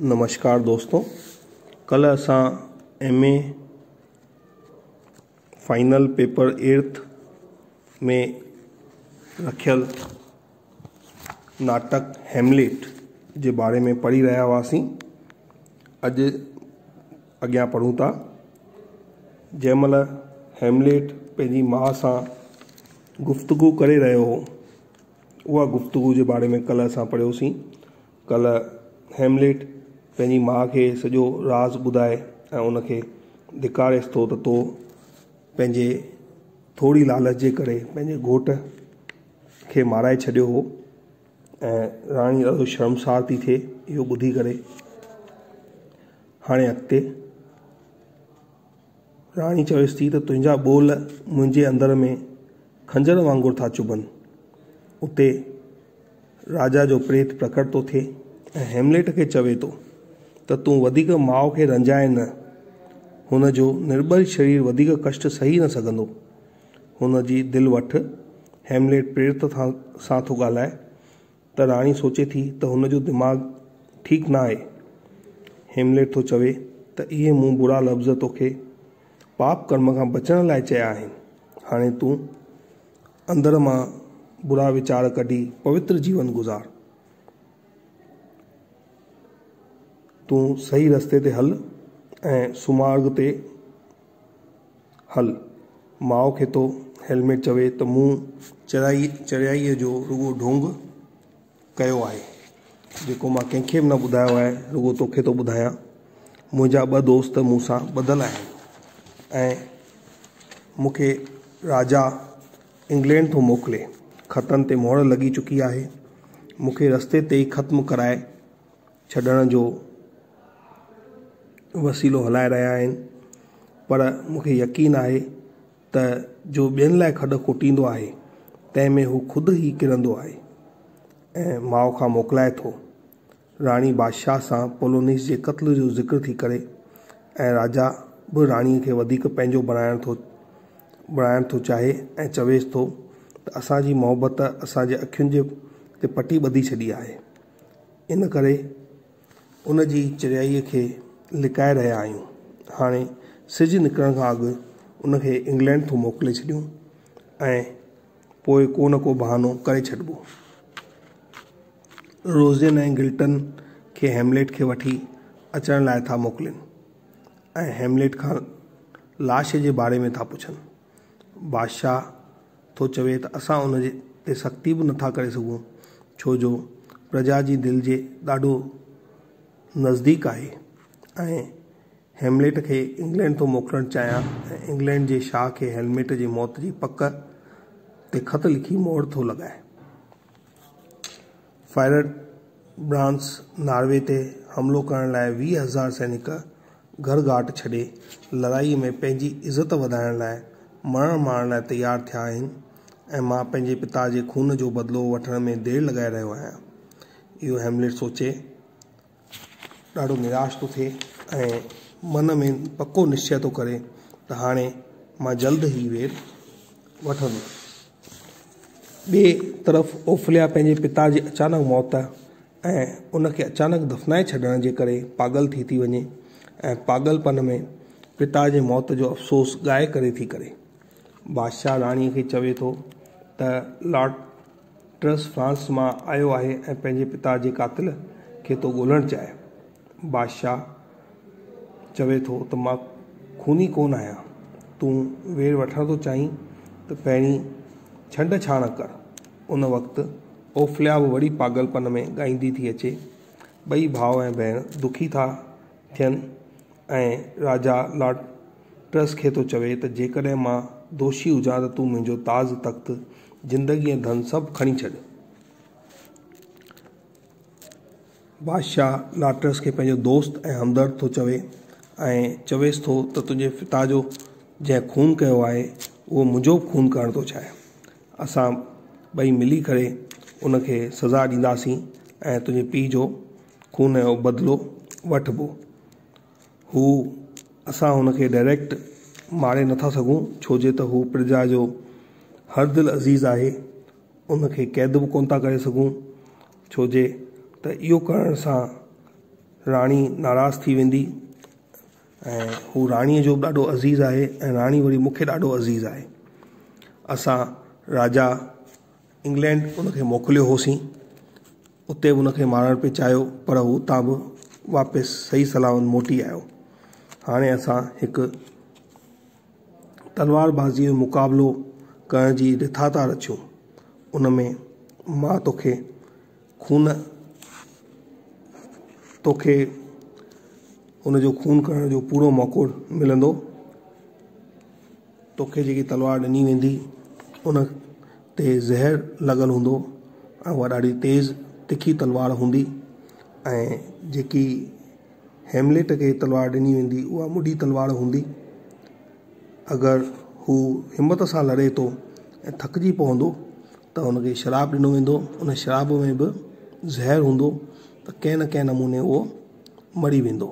नमस्कार दोस्तों, कल असां MA फाइनल पेपर 8th में रखियल नाटक हेमलेट जे बारे में पढ़ी रहा हुआसीं। अॼु अॻियां पढ़ूं था। जंहिंमहिल हेमलेट पंहिंजी माउ सां गुफ्तगू करे रहियो हो, उहा गुफ्तगू जे बारे में कल असां पढ़ियोसीं। कल हेमलेट पंहिंजी माउ खे सॼो राज़ ॿुधाए ऐं उनखे धिकारेसि थो त तो पंहिंजे थोरी लालच जे करे पंहिंजे घोट खे माराए छॾियो हो ऐं राणी ॾाढो शर्मसार थी थिए इहो ॿुधी करे। हाणे अॻिते राणी चवेसि थी त तुंहिंजा ॿोल मुंहिंजे अंदर में खंजर वांगुरु था चुभनि। उते राजा जो प्रेत प्रकट थो थिए ऐं हेमलेट खे चवे थो त तूं वधीक माउ खे रंजाए न, हुन जो निर्बल शरीर वधीक कष्ट सही न सघंदो। हुन जी दिलि वठ। हेमलेट प्रेत सां थो ॻाल्हाए त राणी सोचे थी त हुन जो दिमाग़ ठीकु न आहे। हेमलेट थो चवे त इहे मूं बुरा लफ़्ज़ तोखे पाप कर्म खां बचण लाइ चया आहिनि। हाणे तूं अंदर मां बुरा वीचार कढी पवित्र जीवन गुज़ार। तूं सही रस्ते ते हल ऐं सुमार्ग ते हल। माउ खे तो हेलमेट चवे त मूं चढ़ाईअ जो रुगो ढोंग कयो आहे, जेको मां कंहिंखे बि न ॿुधायो आहे, रुगो तोखे थो ॿुधायां। मुंहिंजा 2 दोस्त मूंसां ॿधल आहिनि ऐं मूंखे राजा इंग्लैंड थो मोकिले। ख़तनि ते मोहर लॻी चुकी आहे। मूंखे रस्ते ते ई ख़त्म कराए छॾण जो वसीलो हलाए रहिया आहिनि, पर मूंखे यकीन आहे त जो ॿियनि लाइ खॾ खोटींदो आहे तंहिं में हू ख़ुदि ई किरंदो आहे ऐं माउ खां मोकिलाए थो। राणी बादशाह सां पोलोनिस जे क़त्ल जो ज़िक्र थी करे ऐं राजा बि राणीअ खे वधीक पंहिंजो बणाइण थो चाहे ऐं चवेसि थो त असांजी मोहबत असांजे अखियुनि ते पटी ॿधी छॾी आहे। इन करे उन जी चढ़ाईअ खे लिकाए रहिया आहियूं। हाणे सिज निकिरण खां अॻु उनखे इंग्लैंड थो मोकिले छॾियूं ऐं पोइ को न को बहानो करे छॾिबो। रोज़न ऐं गिल्टन खे हेमलेट खे वठी अचण लाइ था मोकिलिनि ऐं हेमलेट खां लाश जे बारे में था पुछनि। बादशाह थो चवे त असां उन ते सख़्ती बि नथा करे सघूं, छो जो प्रजा जी दिलि जे ॾाढो नज़दीक आहे ऐं हेमलेट खे इंग्लैंड थो मोकिलणु चाहियां ऐं इंग्लैंड जे शाह खे हेमलेट जी मौत जी पक ते ख़त लिखी मोहर थो लॻाए। फायर ब्रांड्स नॉर्वे ते हमिलो करण लाइ 20,000 सैनिक घर घाट छॾे लड़ाईअ में पंहिंजी इज़त वधाइण लाइ मरण मारण लाइ तयारु थिया आहिनि ऐं मां पंहिंजे पिता जे खून जो बदिलो वठण में देरि लॻाए रहियो आहियां। इहो हेमलेट सोचे ॾाढो निराश थो थिए ऐं मन में पको निश्चय थो करे त हाणे मां जल्द ई वेर वठंदुसि। ॿिए तरफ़ ओफलिया पंहिंजे पिता जी अचानक मौत ऐं उनखे अचानक दफ़नाए छॾण जे करे पागल थी वञे ऐं पागलपन में पिता जे मौत जो अफ़सोस ॻाए करे थी करे। बादशाह राणीअ खे चवे थो त लॉर्ड ट्रस फ्रांस मां आयो आहे ऐं पंहिंजे पिता जे कातिल खे तो ॻोल्हणु चाहे। बादशाह चवे थो त मां खूनी कोन आहियां। तूं वेर वठण थो चाहीं त पहिरीं छंड छाण कर। उन वक़्तु ओफलिया बि वरी पागलपन में ॻाईंदी थी अचे। ॿई भाउ ऐं भेण दुखी था थियनि ऐं राजा लॉर्ड ट्रस खे थो चवे त जेकॾहिं मां दोषी हुजां त तूं मुंहिंजो ताज़ तख़्त ज़िंदगी ऐं धन सभु खणी छॾ। बादशाह लॉर्ड ट्रस खे पंहिंजो दोस्त ऐं हमदर्द थो चवे ऐं चवेसि थो त तुंहिंजे पिता जो जंहिं खून कयो आहे उहो मुंहिंजो खून करणु थो चाहे। असां ॿई मिली करे उनखे सज़ा ॾींदासीं ऐं तुंहिंजे पीउ जो खून जो बदिलो वठिबो। हू असां हुनखे डायरेक्ट मारे नथा सघूं, छो जे त हू प्रजा जो हर दिल अज़ीज़ आहे। उनखे क़ैद बि कोन था करे सघूं, छो जे त इहो करण सां राणी नाराज़ थी वेंदी ऐं हू राणीअ जो ॾाढो अज़ीज़ आहे ऐं राणी वरी मूंखे ॾाढो अज़ीज़ आहे। असां राजा इंग्लैंड उनखे मोकिलियो होसीं, उते उनखे मारणु पिए चाहियो, पर हू उतां बि वापसि सही सलामत मोटी आयो। हाणे असां हिकु तलवारबाज़ी जो मुक़ाबिलो करण जी रिथा था रचूं। उन में मां तोखे उनजो खून करण जो पूरो मौक़ो मिलंदो। तोखे जेकी तलवार ॾिनी वेंदी उन ते ज़हर लॻल हूंदो ऐं उहा ॾाढी तेज़ तिखी तलवार हूंदी, ऐं जेकी हेमलेट खे तलवार ॾिनी वेंदी उहा मुॾी तलवार हूंदी। अगरि हू हिमत सां लड़े थो ऐं थकिजी पवंदो त हुनखे शराब ॾिनो वेंदो। उन शराब में बि ज़हर हूंदो त कंहिं न कंहिं नमूने उहो मरी वेंदो।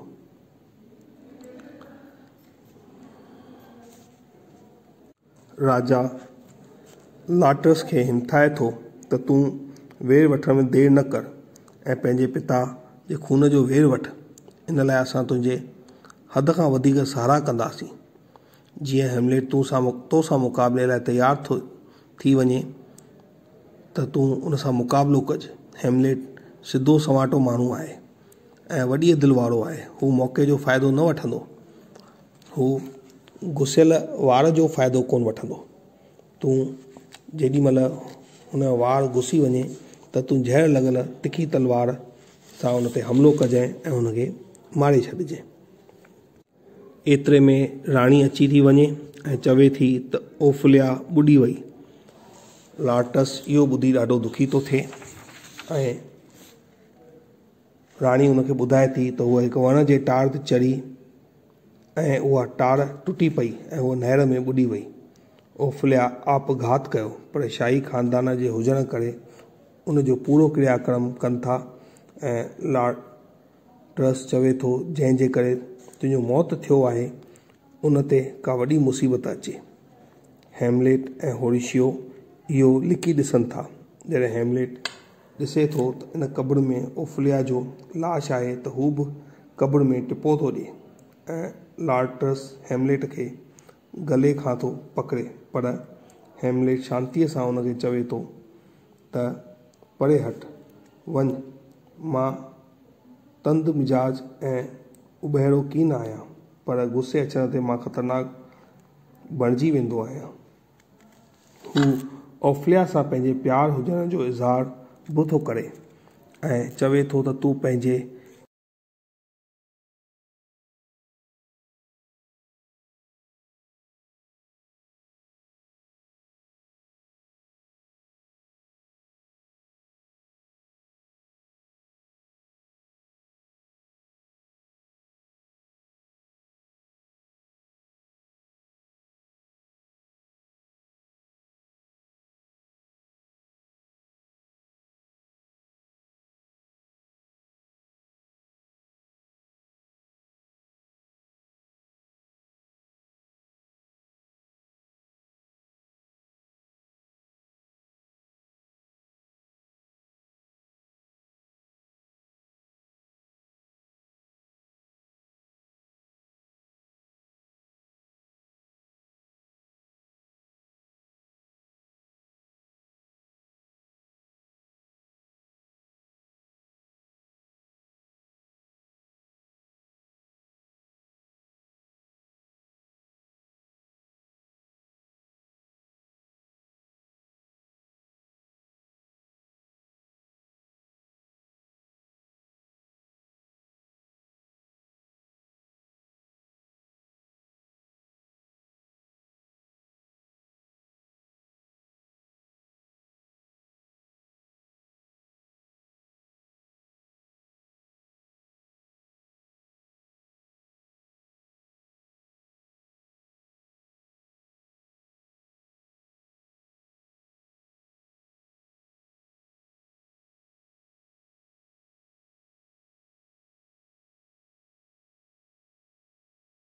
राजा लाटरस खे हिमथाए थो त तूं वेर वठण में देरि न कर ऐं पंहिंजे पिता जे खून जो वेर वठ। इन लाइ असां तुंहिंजे हद खां वधीक सहारा कंदासीं। जीअं हेमलेट तो सां मुक़ाबले लाइ तयारु थी वञे त तूं उन सां मुक़ाबिलो कजि। हेमलेट सिधो सवाटो माण्हू आहे ऐं वॾीअ दिलि वारो आहे। हू मौक़े जो फ़ाइदो न वठंदो, हू घुसियल वार जो फ़ाइदो कोन वठंदो। तूं जेॾी महिल हुन जो वार घुसी वञे त तूं ज़हर लॻल तिखी तलवार सां हुन ते हमिलो कजांइ ऐं हुनखे मारे छॾिजांइ। एतिरे में राणी अची थी वञे ऐं चवे थी त ओफलिया ॿुॾी वई। लाटरस इहो ॿुधी ॾाढो दुखी थो थिए ऐं राणी हुनखे ॿुधाए थी त उहा हिकु वण जे टार ते चढ़ी ऐं उहा टार टुटी पई ऐं उहा नहर में ॿुॾी वई। ओफलिया आपघात कयो, पर शाही ख़ानदान जे हुजण करे उनजो पूरो क्रियाक्रम कनि था ऐं लाटरस चवे थो जंहिंजे करे तुंहिंजो मौत थियो आहे उन ते का वॾी मुसीबत अचे। हेमलेट ऐं होरेशियो इहो लिकी ॾिसनि था। जॾहिं हेमलेट ॾिसे थो त इन क़ब्र में ओफलिया जो लाश आहे त हू बि क़ब्र में टिपो थो ॾिए ऐं लाटरस हेमलेट खे गले खां थो पकड़े, पर हेमलेट शांतीअ सां हुनखे चवे थो त परे हट वञ, मां तंद मिजाज ऐं उॿहिड़ो कीन आहियां, पर गुस्से अचण ते मां ख़तरनाक बणिजी वेंदो आहियां। हू ओफलिया सां पंहिंजे प्यार हुजण जो इज़हार बि थो करे ऐं चवे थो त तूं पंहिंजे